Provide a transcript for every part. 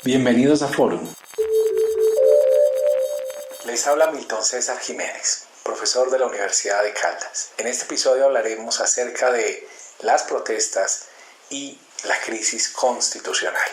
Bienvenidos a Forum. Les habla Milton César Jiménez, profesor de la Universidad de Caldas. En este episodio hablaremos acerca de las protestas y la crisis constitucional.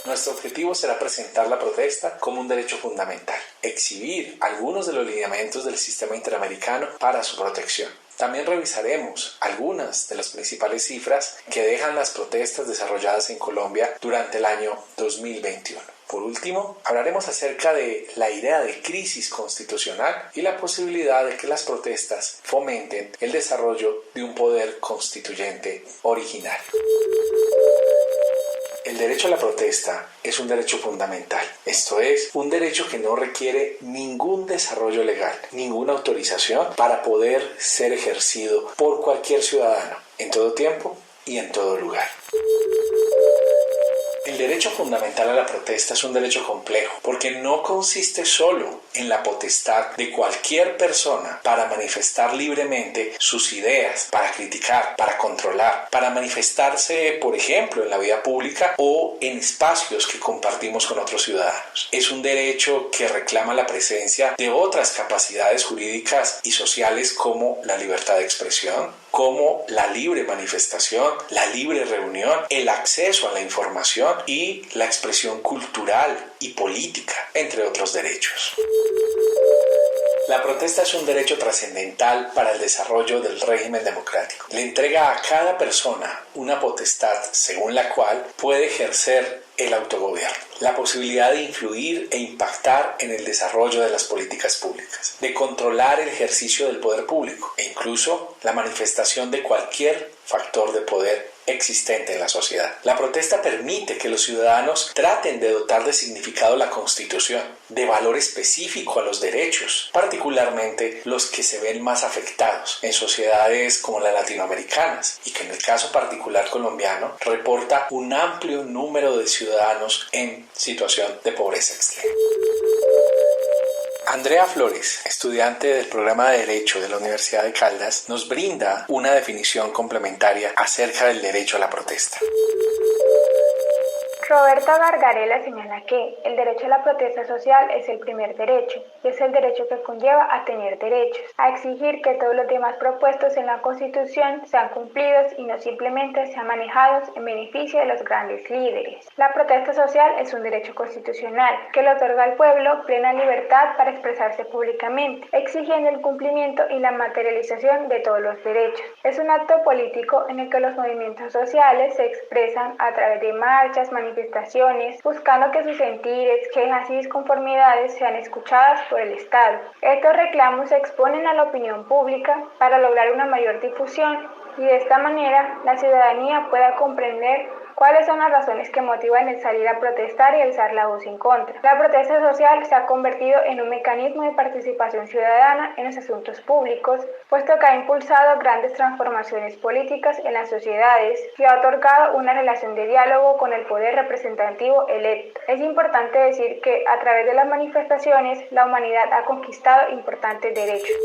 Nuestro objetivo será presentar la protesta como un derecho fundamental, exhibir algunos de los lineamientos del sistema interamericano para su protección. También revisaremos algunas de las principales cifras que dejan las protestas desarrolladas en Colombia durante el año 2021. Por último, hablaremos acerca de la idea de crisis constitucional y la posibilidad de que las protestas fomenten el desarrollo de un poder constituyente originario. El derecho a la protesta es un derecho fundamental, esto es, un derecho que no requiere ningún desarrollo legal, ninguna autorización para poder ser ejercido por cualquier ciudadano, en todo tiempo y en todo lugar. El derecho fundamental a la protesta es un derecho complejo porque no consiste solo en la potestad de cualquier persona para manifestar libremente sus ideas, para criticar, para controlar, para manifestarse, por ejemplo, en la vida pública o en espacios que compartimos con otros ciudadanos. Es un derecho que reclama la presencia de otras capacidades jurídicas y sociales como la libertad de expresión, como la libre manifestación, la libre reunión, el acceso a la información y la expresión cultural y política, entre otros derechos. La protesta es un derecho trascendental para el desarrollo del régimen democrático. Le entrega a cada persona una potestad según la cual puede ejercer el autogobierno, la posibilidad de influir e impactar en el desarrollo de las políticas públicas, de controlar el ejercicio del poder público e incluso la manifestación de cualquier factor de poder existente en la sociedad. La protesta permite que los ciudadanos traten de dotar de significado la Constitución, de valor específico a los derechos, particularmente los que se ven más afectados en sociedades como las latinoamericanas y que en el caso particular colombiano reporta un amplio número de ciudadanos en situación de pobreza extrema. Andrea Flores, estudiante del programa de Derecho de la Universidad de Caldas, nos brinda una definición complementaria acerca del derecho a la protesta. Roberto Gargarella señala que el derecho a la protesta social es el primer derecho y es el derecho que conlleva a tener derechos, a exigir que todos los demás propuestos en la Constitución sean cumplidos y no simplemente sean manejados en beneficio de los grandes líderes. La protesta social es un derecho constitucional que le otorga al pueblo plena libertad para expresarse públicamente, exigiendo el cumplimiento y la materialización de todos los derechos. Es un acto político en el que los movimientos sociales se expresan a través de marchas, manifestaciones, buscando que sus sentires, quejas y disconformidades sean escuchadas por el Estado. Estos reclamos se exponen a la opinión pública para lograr una mayor difusión y de esta manera la ciudadanía pueda comprender cuáles son las razones que motivan el salir a protestar y alzar la voz en contra. La protesta social se ha convertido en un mecanismo de participación ciudadana en los asuntos públicos, puesto que ha impulsado grandes transformaciones políticas en las sociedades y ha otorgado una relación de diálogo con el poder representativo electo. Es importante decir que a través de las manifestaciones la humanidad ha conquistado importantes derechos.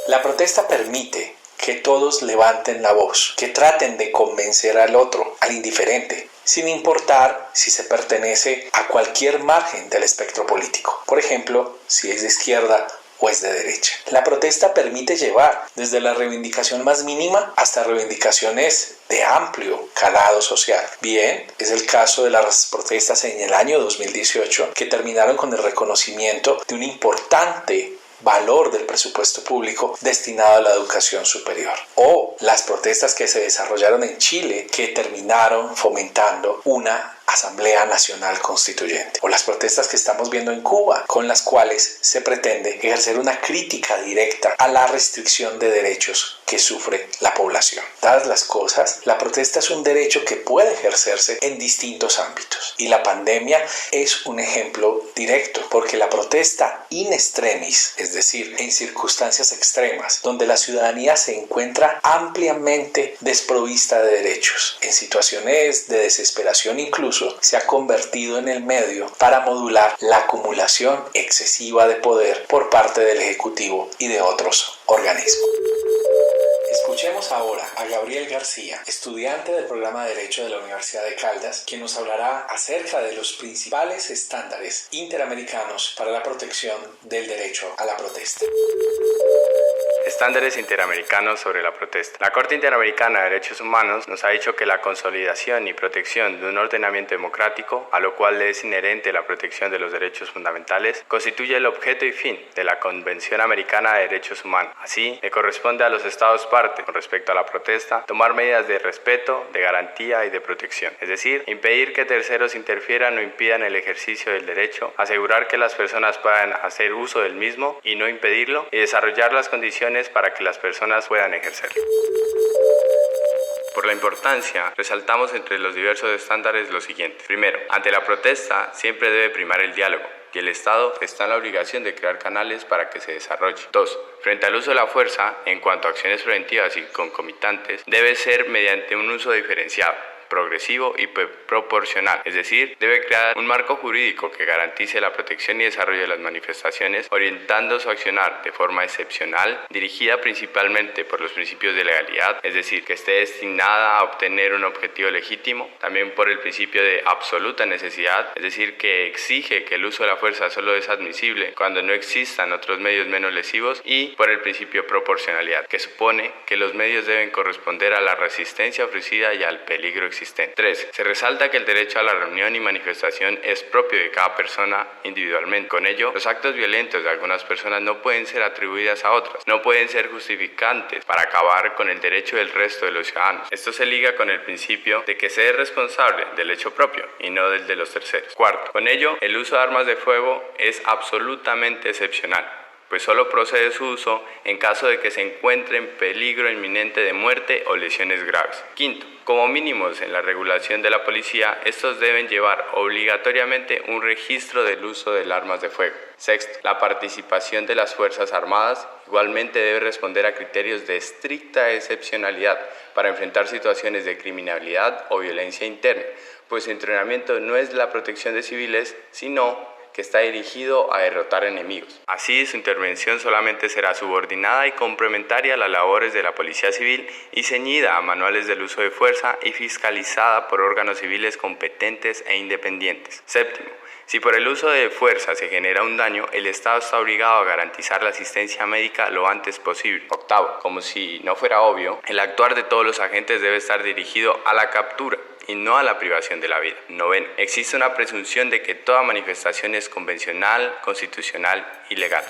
La protesta permite que todos levanten la voz, que traten de convencer al otro, al indiferente, sin importar si se pertenece a cualquier margen del espectro político. Por ejemplo, si es de izquierda o es de derecha. La protesta permite llevar desde la reivindicación más mínima hasta reivindicaciones de amplio calado social. Bien, es el caso de las protestas en el año 2018 que terminaron con el reconocimiento de un importante valor del presupuesto público destinado a la educación superior, o las protestas que se desarrollaron en Chile que terminaron fomentando una Asamblea Nacional Constituyente, o las protestas que estamos viendo en Cuba, con las cuales se pretende ejercer una crítica directa a la restricción de derechos que sufre la población. Dadas las cosas, la protesta es un derecho que puede ejercerse en distintos ámbitos, y la pandemia es un ejemplo directo, porque la protesta in extremis, es decir, en circunstancias extremas, donde la ciudadanía se encuentra ampliamente desprovista de derechos, en situaciones de desesperación incluso, se ha convertido en el medio para modular la acumulación excesiva de poder por parte del Ejecutivo y de otros organismos. Escuchemos ahora a Gabriel García, estudiante del programa de Derecho de la Universidad de Caldas, quien nos hablará acerca de los principales estándares interamericanos para la protección del derecho a la protesta. Estándares interamericanos sobre la protesta. La Corte Interamericana de Derechos Humanos nos ha dicho que la consolidación y protección de un ordenamiento democrático, a lo cual le es inherente la protección de los derechos fundamentales, constituye el objeto y fin de la Convención Americana de Derechos Humanos. Así, le corresponde a los Estados parte, con respecto a la protesta, tomar medidas de respeto, de garantía y de protección. Es decir, impedir que terceros interfieran o impidan el ejercicio del derecho, asegurar que las personas puedan hacer uso del mismo y no impedirlo, y desarrollar las condiciones para que las personas puedan ejercerlo. Por la importancia, resaltamos entre los diversos estándares lo siguiente. Primero, ante la protesta siempre debe primar el diálogo, y el Estado está en la obligación de crear canales para que se desarrolle. 2. Frente al uso de la fuerza, en cuanto a acciones preventivas y concomitantes, debe ser mediante un uso diferenciado, progresivo y proporcional, es decir, debe crear un marco jurídico que garantice la protección y desarrollo de las manifestaciones, orientando su accionar de forma excepcional, dirigida principalmente por los principios de legalidad, es decir, que esté destinada a obtener un objetivo legítimo, también por el principio de absoluta necesidad, es decir, que exige que el uso de la fuerza solo es admisible cuando no existan otros medios menos lesivos, y por el principio de proporcionalidad, que supone que los medios deben corresponder a la resistencia ofrecida y al peligro existente. 3. Se resalta que el derecho a la reunión y manifestación es propio de cada persona individualmente. Con ello, los actos violentos de algunas personas no pueden ser atribuidas a otras, no pueden ser justificantes para acabar con el derecho del resto de los ciudadanos. Esto se liga con el principio de que se es responsable del hecho propio y no del de los terceros. 4. Con ello, el uso de armas de fuego es absolutamente excepcional, pues solo procede su uso en caso de que se encuentre en peligro inminente de muerte o lesiones graves. 5. Como mínimos en la regulación de la policía, estos deben llevar obligatoriamente un registro del uso de armas de fuego. 6. La participación de las Fuerzas Armadas igualmente debe responder a criterios de estricta excepcionalidad para enfrentar situaciones de criminalidad o violencia interna, pues su entrenamiento no es la protección de civiles, sino que está dirigido a derrotar enemigos. Así, su intervención solamente será subordinada y complementaria a las labores de la Policía Civil y ceñida a manuales del uso de fuerza y fiscalizada por órganos civiles competentes e independientes. 7. Si por el uso de fuerza se genera un daño, el Estado está obligado a garantizar la asistencia médica lo antes posible. 8. Como si no fuera obvio, el actuar de todos los agentes debe estar dirigido a la captura y no a la privación de la vida. 9. Existe una presunción de que toda manifestación es convencional, constitucional y legal.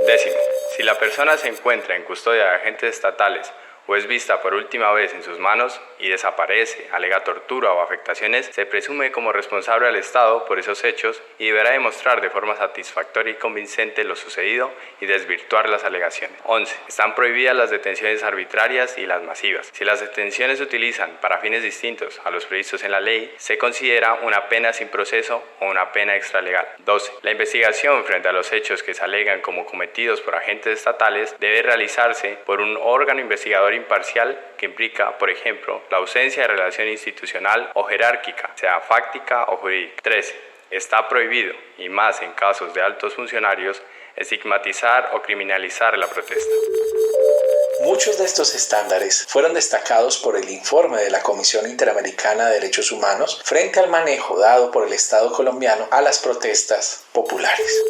10. Si la persona se encuentra en custodia de agentes estatales o es vista por última vez en sus manos y desaparece, alega tortura o afectaciones, se presume como responsable al Estado por esos hechos y deberá demostrar de forma satisfactoria y convincente lo sucedido y desvirtuar las alegaciones. 11. Están prohibidas las detenciones arbitrarias y las masivas. Si las detenciones se utilizan para fines distintos a los previstos en la ley, se considera una pena sin proceso o una pena extralegal. 12. La investigación frente a los hechos que se alegan como cometidos por agentes estatales debe realizarse por un órgano investigador imparcial que implica, por ejemplo, la ausencia de relación institucional o jerárquica, sea fáctica o jurídica. 13. Está prohibido, y más en casos de altos funcionarios, estigmatizar o criminalizar la protesta. Muchos de estos estándares fueron destacados por el informe de la Comisión Interamericana de Derechos Humanos frente al manejo dado por el Estado colombiano a las protestas populares.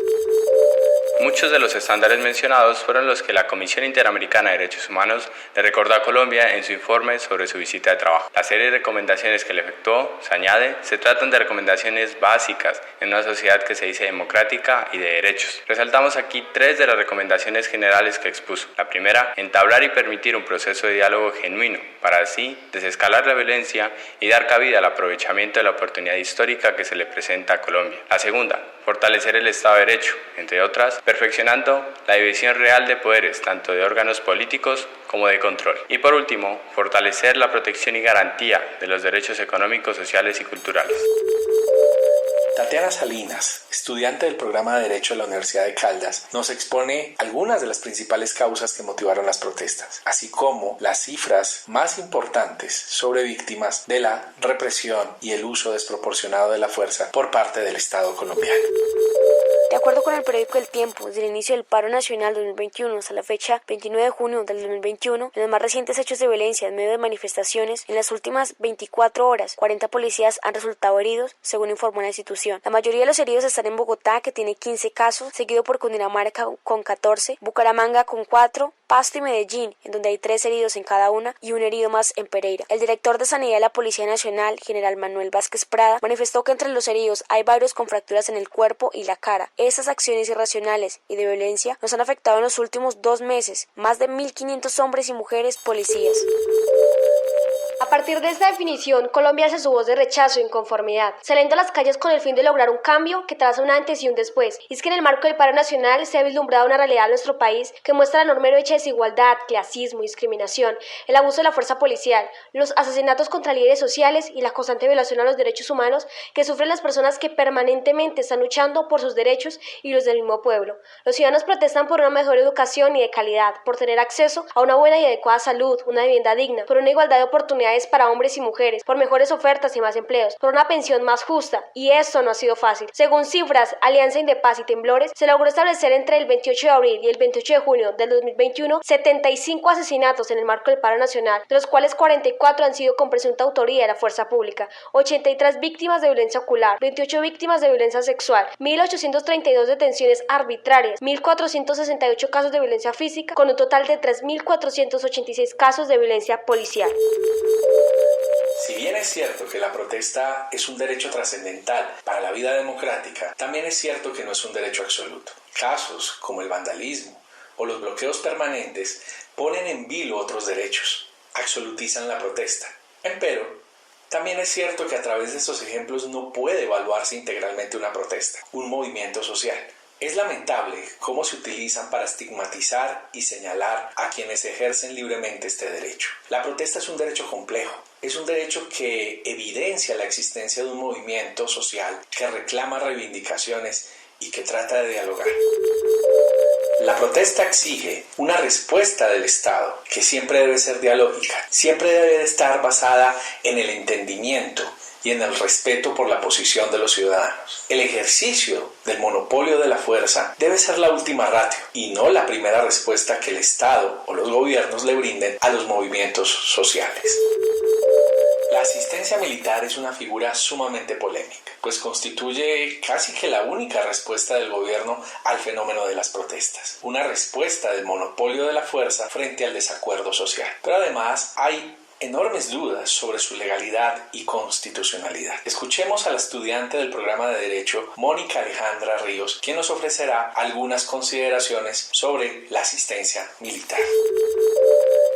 Muchos de los estándares mencionados fueron los que la Comisión Interamericana de Derechos Humanos le recordó a Colombia en su informe sobre su visita de trabajo. La serie de recomendaciones que le efectuó, se añade, se tratan de recomendaciones básicas en una sociedad que se dice democrática y de derechos. Resaltamos aquí 3 de las recomendaciones generales que expuso. La primera, entablar y permitir un proceso de diálogo genuino, para así desescalar la violencia y dar cabida al aprovechamiento de la oportunidad histórica que se le presenta a Colombia. La segunda, fortalecer el Estado de Derecho, entre otras, perfeccionando la división real de poderes, tanto de órganos políticos como de control. Y por último, fortalecer la protección y garantía de los derechos económicos, sociales y culturales. Tatiana Salinas, estudiante del programa de Derecho de la Universidad de Caldas, nos expone algunas de las principales causas que motivaron las protestas, así como las cifras más importantes sobre víctimas de la represión y el uso desproporcionado de la fuerza por parte del Estado colombiano. De acuerdo con el periódico El Tiempo, desde el inicio del paro nacional 2021 hasta la fecha 29 de junio del 2021, en los más recientes hechos de violencia en medio de manifestaciones, en las últimas 24 horas, 40 policías han resultado heridos, según informó la institución. La mayoría de los heridos están en Bogotá, que tiene 15 casos, seguido por Cundinamarca con 14, Bucaramanga con 4, Pasto y Medellín, en donde hay 3 heridos en cada una y un herido más en Pereira. El director de Sanidad de la Policía Nacional, general Manuel Vázquez Prada, manifestó que entre los heridos hay varios con fracturas en el cuerpo y la cara. Estas acciones irracionales y de violencia nos han afectado en los últimos 2 meses, más de 1.500 hombres y mujeres policías. A partir de esta definición, Colombia hace su voz de rechazo e inconformidad, saliendo a las calles con el fin de lograr un cambio que traza un antes y un después. Y es que en el marco del paro nacional se ha vislumbrado una realidad en nuestro país que muestra la enorme brecha de desigualdad, clasismo, discriminación, el abuso de la fuerza policial, los asesinatos contra líderes sociales y la constante violación a los derechos humanos que sufren las personas que permanentemente están luchando por sus derechos y los del mismo pueblo. Los ciudadanos protestan por una mejor educación y de calidad, por tener acceso a una buena y adecuada salud, una vivienda digna, por una igualdad de oportunidades para hombres y mujeres, por mejores ofertas y más empleos, por una pensión más justa, y esto no ha sido fácil. Según cifras Alianza Indepaz y Temblores, se logró establecer entre el 28 de abril y el 28 de junio del 2021 75 asesinatos en el marco del paro nacional, de los cuales 44 han sido con presunta autoría de la fuerza pública, 83 víctimas de violencia ocular, 28 víctimas de violencia sexual, 1.832 detenciones arbitrarias, 1.468 casos de violencia física, con un total de 3.486 casos de violencia policial. Si bien es cierto que la protesta es un derecho trascendental para la vida democrática, también es cierto que no es un derecho absoluto. Casos como el vandalismo o los bloqueos permanentes ponen en vilo otros derechos, absolutizan la protesta. Empero, también es cierto que a través de estos ejemplos no puede evaluarse integralmente una protesta, un movimiento social. Es lamentable cómo se utilizan para estigmatizar y señalar a quienes ejercen libremente este derecho. La protesta es un derecho complejo. Es un derecho que evidencia la existencia de un movimiento social que reclama reivindicaciones y que trata de dialogar. La protesta exige una respuesta del Estado que siempre debe ser dialógica, siempre debe de estar basada en el entendimiento y en el respeto por la posición de los ciudadanos. El ejercicio del monopolio de la fuerza debe ser la última ratio y no la primera respuesta que el Estado o los gobiernos le brinden a los movimientos sociales. La asistencia militar es una figura sumamente polémica, pues constituye casi que la única respuesta del gobierno al fenómeno de las protestas, una respuesta del monopolio de la fuerza frente al desacuerdo social. Pero además hay enormes dudas sobre su legalidad y constitucionalidad. Escuchemos a la estudiante del programa de Derecho, Mónica Alejandra Ríos, quien nos ofrecerá algunas consideraciones sobre la asistencia militar.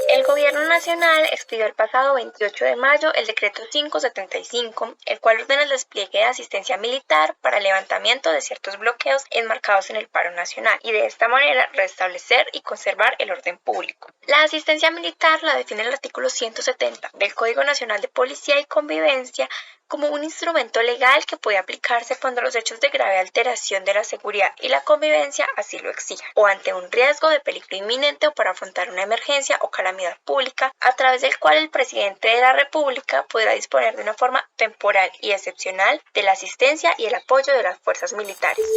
El Gobierno Nacional expidió el pasado 28 de mayo el decreto 575, el cual ordena el despliegue de asistencia militar para el levantamiento de ciertos bloqueos enmarcados en el paro nacional y de esta manera restablecer y conservar el orden público. La asistencia militar la define el artículo 170 del Código Nacional de Policía y Convivencia como un instrumento legal que puede aplicarse cuando los hechos de grave alteración de la seguridad y la convivencia así lo exijan, o ante un riesgo de peligro inminente o para afrontar una emergencia o calamidad pública, a través del cual el presidente de la República podrá disponer de una forma temporal y excepcional de la asistencia y el apoyo de las fuerzas militares.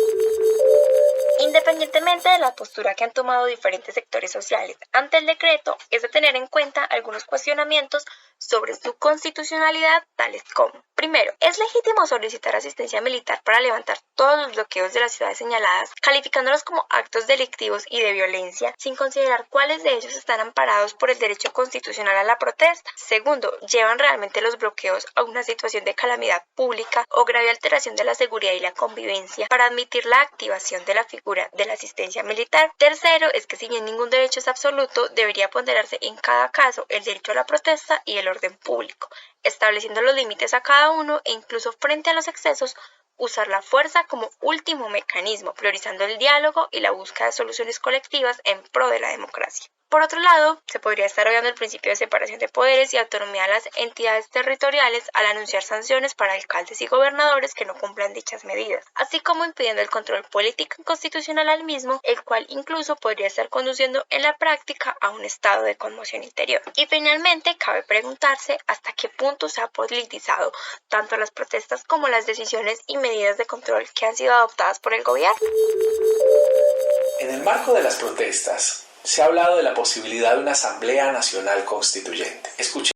Independientemente de la postura que han tomado diferentes sectores sociales ante el decreto, es de tener en cuenta algunos cuestionamientos sobre su constitucionalidad, tales como: primero, ¿es legítimo solicitar asistencia militar para levantar todos los bloqueos de las ciudades señaladas, calificándolos como actos delictivos y de violencia, sin considerar cuáles de ellos están amparados por el derecho constitucional a la protesta? Segundo, ¿llevan realmente los bloqueos a una situación de calamidad pública o grave alteración de la seguridad y la convivencia para admitir la activación de la figura de la asistencia militar? Tercero, es que si bien ningún derecho es absoluto, debería ponderarse en cada caso el derecho a la protesta y el orden público, estableciendo los límites a cada uno e incluso frente a los excesos, usar la fuerza como último mecanismo, priorizando el diálogo y la búsqueda de soluciones colectivas en pro de la democracia. Por otro lado, se podría estar obviando el principio de separación de poderes y autonomía de las entidades territoriales al anunciar sanciones para alcaldes y gobernadores que no cumplan dichas medidas, así como impidiendo el control político y constitucional al mismo, el cual incluso podría estar conduciendo en la práctica a un estado de conmoción interior. Y finalmente, cabe preguntarse hasta qué punto se ha politizado tanto las protestas como las decisiones y medidas medidas de control que han sido adoptadas por el gobierno. En el marco de las protestas, se ha hablado de la posibilidad de una Asamblea Nacional Constituyente. Escuchemos